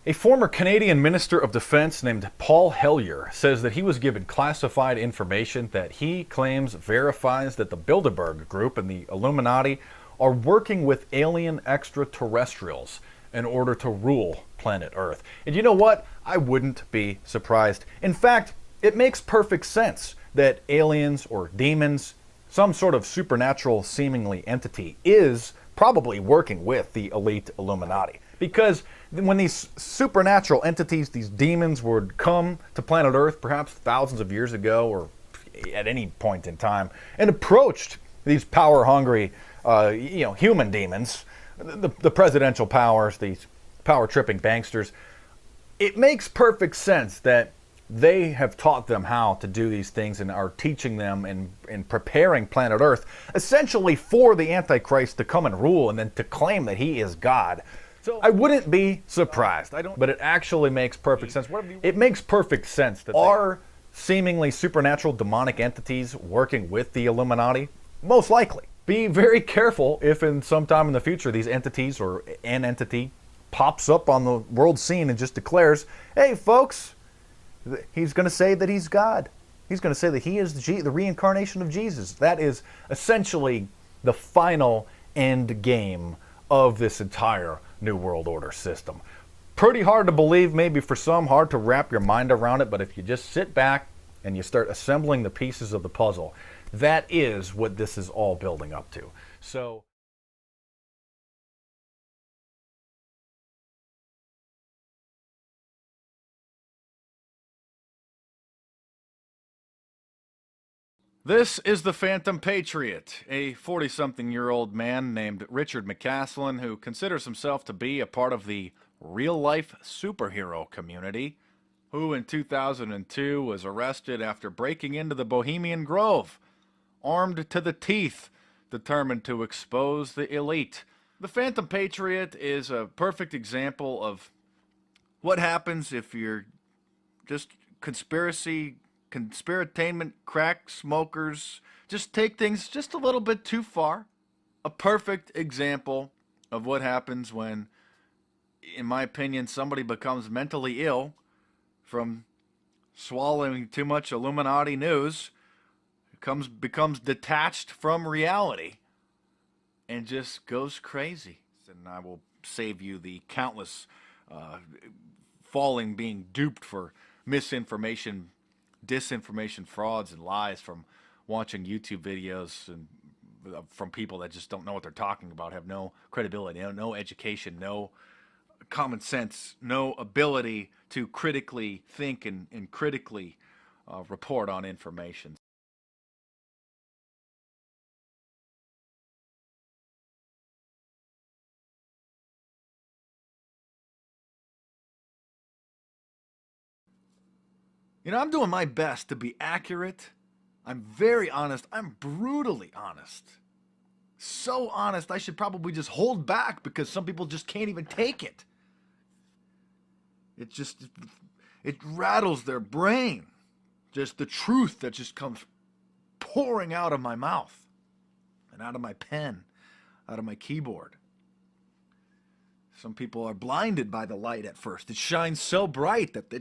A former Canadian Minister of Defense named Paul Hellyer says that he was given classified information that he claims verifies that the Bilderberg Group and the Illuminati are working with alien extraterrestrials in order to rule planet Earth. And you know what? I wouldn't be surprised. In fact, it makes perfect sense that aliens or demons, some sort of supernatural seemingly entity, is probably working with the elite Illuminati. Because when these supernatural entities, these demons, would come to planet Earth perhaps thousands of years ago or at any point in time and approached these power-hungry human demons, the presidential powers, these power-tripping banksters, it makes perfect sense that they have taught them how to do these things and are teaching them and preparing planet Earth essentially for the Antichrist to come and rule and then to claim that he is God. So I wouldn't be surprised. But it actually makes perfect sense. It makes perfect sense that are seemingly supernatural demonic entities working with the Illuminati. Most likely. Be very careful if in some time in the future these entities or an entity pops up on the world scene and just declares, hey folks, he's going to say that he's God. He's going to say that he is the reincarnation of Jesus. That is essentially the final end game of this entire New World Order system. Pretty hard to believe, maybe for some, hard to wrap your mind around it, but if you just sit back and you start assembling the pieces of the puzzle, that is what this is all building up to. So this is the Phantom Patriot, a 40-something-year-old man named Richard McCaslin who considers himself to be a part of the real-life superhero community, who in 2002 was arrested after breaking into the Bohemian Grove, armed to the teeth, determined to expose the elite. The Phantom Patriot is a perfect example of what happens if you're just conspiratainment, crack smokers, just take things just a little bit too far. A perfect example of what happens when, in my opinion, somebody becomes mentally ill from swallowing too much Illuminati news, becomes detached from reality, and just goes crazy. And I will save you the countless being duped for misinformation, disinformation, frauds, and lies from watching YouTube videos and from people that just don't know what they're talking about, have no credibility, no education, no common sense, no ability to critically think and critically report on information. You know, I'm doing my best to be accurate. I'm very honest. I'm brutally honest. So honest, I should probably just hold back because some people just can't even take it. It rattles their brain. Just the truth that just comes pouring out of my mouth and out of my pen, out of my keyboard. Some people are blinded by the light at first. It shines so bright that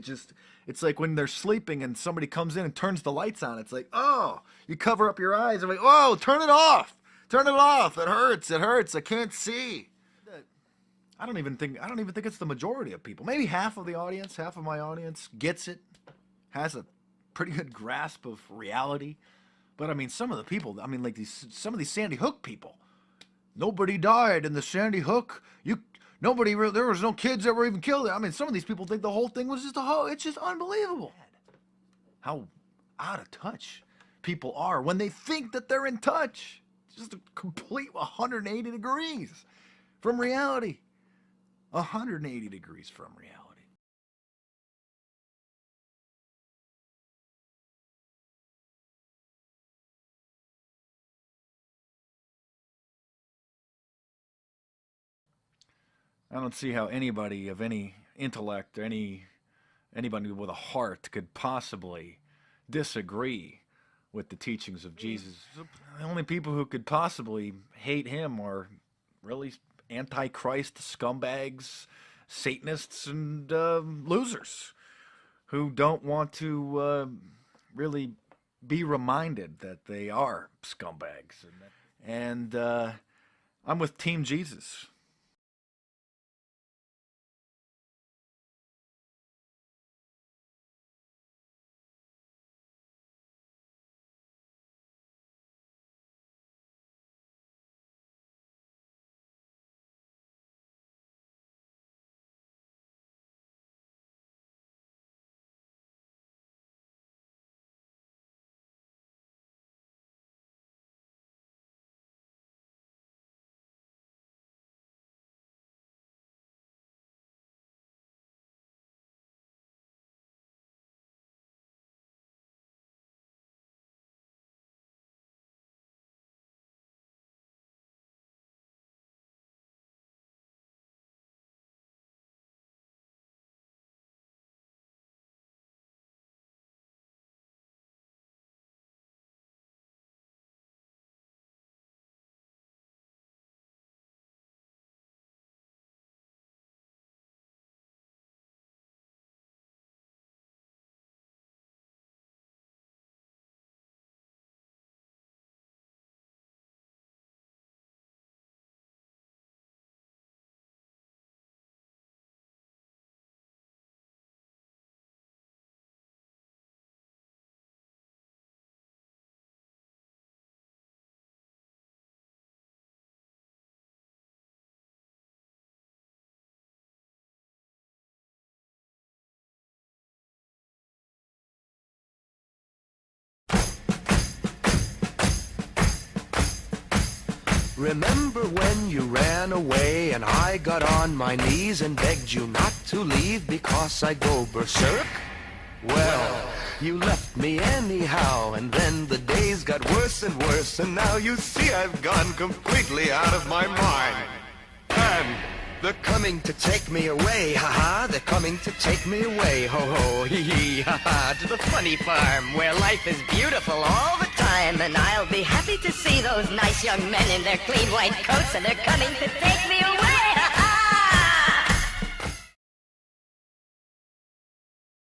it's like when they're sleeping and somebody comes in and turns the lights on. It's like, oh, you cover up your eyes. I'm like, oh, turn it off. Turn it off. It hurts. It hurts. I can't see. I don't even think it's the majority of people. Maybe half of the audience, half of my audience gets it, has a pretty good grasp of reality. But I mean, some of the people, like some of these Sandy Hook people. Nobody died in the Sandy Hook. There was no kids that were even killed. I mean, some of these people think the whole thing was just a hoax. It's just unbelievable how out of touch people are when they think that they're in touch. It's just a complete 180 degrees from reality. 180 degrees from reality. I don't see how anybody of any intellect or anybody with a heart could possibly disagree with the teachings of Jesus. The only people who could possibly hate him are really Antichrist scumbags Satanists and losers who don't want to really be reminded that they are scumbags. And I'm with Team Jesus. Remember when you ran away and I got on my knees and begged you not to leave because I go berserk? Well, you left me anyhow, and then the days got worse and worse, and now you see I've gone completely out of my mind. And they're coming to take me away, ha-ha, they're coming to take me away, ho-ho, hee-hee, ha-ha, to the funny farm where life is beautiful all the time, and I'll be happy to see those nice young men in their clean white coats, and they're coming to take